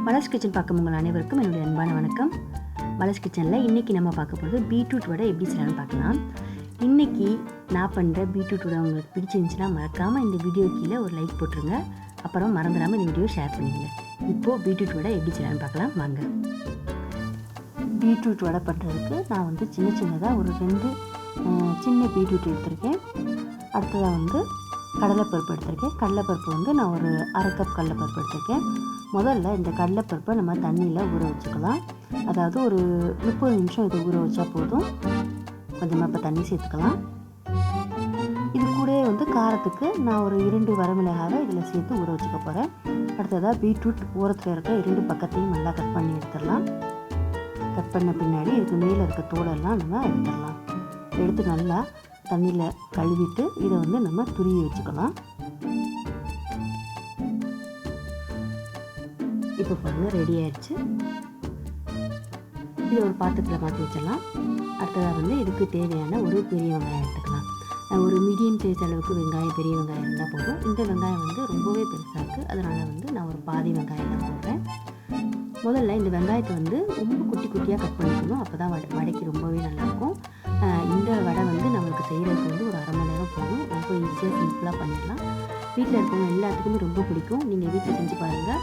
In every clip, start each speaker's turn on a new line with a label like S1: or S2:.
S1: Malar's kitchen பார்க்கும் உங்கள் அனைவருக்கும் என்னுடைய அன்பான வணக்கம். மலர்ஸ் கிச்சனில் இன்றைக்கி நம்ம பார்க்க போகிறது பீட்ரூட் வடை எப்படி செய்யலாம்னு பார்க்கலாம். இன்றைக்கி நான் பண்ணுற பீட்ரூட் வடை உங்களுக்கு பிடிச்சிருந்துச்சுன்னா மறக்காமல் இந்த வீடியோ கீழே ஒரு லைக் போட்டுருங்க. அப்புறம் மறந்துடாமல் இந்த வீடியோ ஷேர் பண்ணிடுங்க. இப்போது பீட்ரூட் வடை எப்படி செய்யலாம்னு பார்க்கலாம் வாங்க. பீட்ரூட் வடை பண்ணுறதுக்கு நான் சின்னதாக ஒரு 2 சின்ன பீட்ரூட் எடுத்திருக்கேன். அடுத்ததாக கடலைப்பருப்பு எடுத்திருக்கேன். கடலைப்பருப்பு நான் ஒரு 1/2 கப் கடலைப்பருப்பு எடுத்திருக்கேன். முதல்ல இந்த கடலைப்பருப்பை நம்ம தண்ணியில் ஊற வச்சுக்கலாம். அதாவது ஒரு 30 நிமிஷம் இது ஊற வச்சா போதும். கொஞ்சமாக இப்போ தண்ணி சேர்த்துக்கலாம். இது கூட காரத்துக்கு நான் ஒரு 2 வரமிளகாவை இதில் சேர்த்து ஊற வச்சுக்க போகிறேன். அடுத்ததாக பீட்ரூட் ஓரத்தில் இருக்க 2 பக்கத்தையும் நல்லா கட் பண்ணி எடுத்துடலாம். கட் பண்ண பின்னாடி இதுக்கு மேலே இருக்க தோலெல்லாம் நம்ம எடுத்துடலாம். எடுத்து நல்லா தண்ணியில் கழுவிட்டு இதை நம்ம துருவி வச்சுக்கலாம். இப்போ பாருங்கள் ரெடி ஆயிடுச்சு. இதை ஒரு பாத்திரத்தில் மாற்றி வச்சிடலாம். அடுத்ததாக இதுக்கு தேவையான ஒரு பெரிய வெங்காயம் எடுத்துக்கலாம். ஒரு மீடியம் சைஸ் அளவுக்கு வெங்காயம், பெரிய வெங்காயம் இருந்தால் போதும். இந்த வெங்காயம் ரொம்பவே பெருசாக இருக்குது. அதனால் நான் ஒரு பாதி வெங்காயம் தான் போடுறேன். முதல்ல இந்த வெங்காயத்தை ரொம்ப குட்டி குட்டியாக கட் பண்ணிக்கணும். அப்போ தான் வடைக்கு ரொம்பவே நல்லாயிருக்கும். இந்த வடை நம்மளுக்கு செய்கிறதுக்கு ஒரு 1/2 மணி நேரம் போகும். ரொம்ப ஈஸியாக சிம்பிளாக பண்ணிடலாம். வீட்டில் இருக்கவங்க எல்லாத்துக்குமே ரொம்ப பிடிக்கும். நீங்கள் வீட்டில் செஞ்சு பாருங்கள்.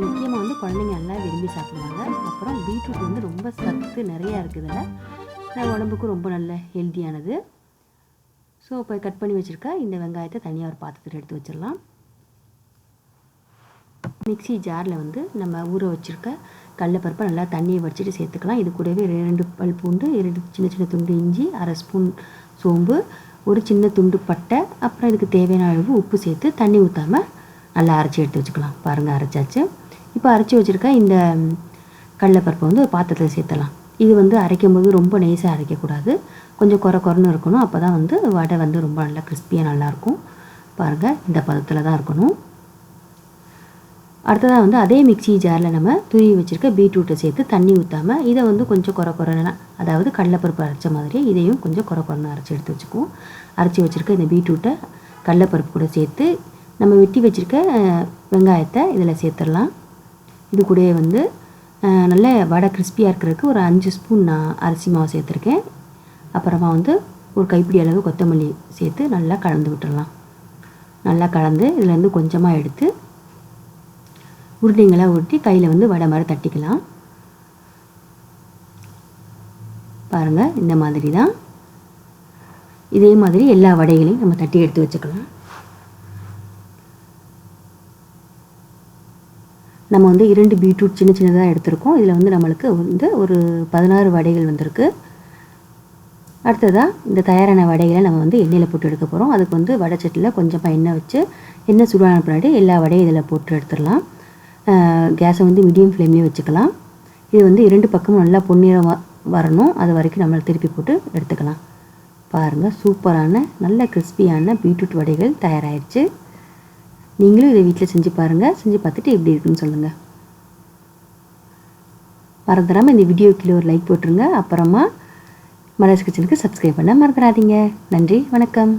S1: முக்கியமாக குழந்தைங்க நல்லா விரும்பி சாப்பிடுவாங்க. அப்புறம் பீட்ரூட் ரொம்ப சத்து நிறையா இருக்குதுல்ல, உடம்புக்கும் ரொம்ப நல்ல ஹெல்த்தியானது. ஸோ இப்போ கட் பண்ணி வச்சுருக்க இந்த வெங்காயத்தை தனியாக ஒரு பாத்திரத்தில் எடுத்து வச்சிடலாம். மிக்ஸி ஜாரில் நம்ம ஊற வச்சுருக்க கடலைப்பருப்பை நல்லா தண்ணியை வடிச்சிட்டு சேர்த்துக்கலாம். இது கூடவே 2 பல் பூண்டு, 2 சின்ன சின்ன துண்டு இஞ்சி, 1/2 ஸ்பூன் சோம்பு, ஒரு சின்ன துண்டு பட்டை, அப்புறம் இதுக்கு தேவையான அளவு உப்பு சேர்த்து தண்ணி ஊற்றாமல் நல்லா அரைச்சி எடுத்து வச்சுக்கலாம். பாருங்கள் அரைச்சாச்சு. இப்போ அரைச்சி வச்சுருக்க இந்த கடலைப்பருப்பை ஒரு பாத்திரத்தில் சேர்த்தலாம். இது அரைக்கும் போது ரொம்ப நைஸாக அரைக்கக்கூடாது. கொஞ்சம் குறைன்னு இருக்கணும். அப்போ தான் வடை ரொம்ப நல்லா கிறிஸ்பியாக நல்லாயிருக்கும். பாருங்கள் இந்த பதத்தில் தான் இருக்கணும். அடுத்ததாக அதே மிக்ஸி ஜாரில் நம்ம துருவி வச்சுருக்க பீட்ரூட்டை சேர்த்து தண்ணி ஊற்றாமல் இதை கொஞ்சம் குறைன்னு, அதாவது கடலைப்பருப்பு அரைச்ச மாதிரி இதையும் கொஞ்சம் குறைன்னு அரைச்சி எடுத்து வச்சுக்குவோம். அரைச்சி வச்சுருக்க இந்த பீட்ரூட்டை கடலைப்பருப்பு கூட சேர்த்து நம்ம வெட்டி வச்சுருக்க வெங்காயத்தை இதில் சேர்த்துடலாம். இது கூட நல்ல வடை கிறிஸ்பியாக இருக்கிறதுக்கு ஒரு 5 ஸ்பூன் நான் அரிசி மாவு சேர்த்துருக்கேன். அப்புறமா ஒரு கைப்பிடி அளவு கொத்தமல்லி சேர்த்து நல்லா கலந்து விட்டுடலாம். நல்லா கலந்து இதில் கொஞ்சமாக எடுத்து உருண்டைங்களாக உருட்டி கையில் வடை மாதிரி தட்டிக்கலாம். பாருங்கள் இந்த மாதிரி தான். இதே மாதிரி எல்லா வடைகளையும் நம்ம தட்டி எடுத்து வச்சுக்கலாம். நம்ம 2 பீட்ரூட் சின்ன சின்னதாக எடுத்திருக்கோம். இதில் நம்மளுக்கு ஒரு 16 வடைகள் வந்திருக்கு. அடுத்ததாக இந்த தயாரான வடைகளை நம்ம எண்ணெயில் போட்டு எடுக்க போகிறோம். அதுக்கு வடை சட்டியில் கொஞ்சமாக எண்ணெய் வச்சு எண்ணெய் சூடான பின்னாடி எல்லா வடையும் இதில் போட்டு எடுத்துடலாம். கேஸை மீடியம் ஃப்ளேம்லேயே வச்சுக்கலாம். இது 2 பக்கமும் நல்லா பொன்னிறம் வரணும். அது வரைக்கும் நம்மளை திருப்பி போட்டு எடுத்துக்கலாம். பாருங்கள் சூப்பரான நல்ல கிறிஸ்பியான பீட்ரூட் வடைகள் தயாராகிடுச்சு. நீங்களும் இதை வீட்டில் செஞ்சு பாருங்கள். செஞ்சு பார்த்துட்டு எப்படி இருக்குன்னு சொல்லுங்கள். மறந்துடாமல் இந்த வீடியோ கீழே ஒரு லைக் போட்டுருங்க. அப்புறமா மலர்ஸ் கிச்சனுக்கு சப்ஸ்கிரைப் பண்ண மறந்துடாதீங்க. நன்றி, வணக்கம்.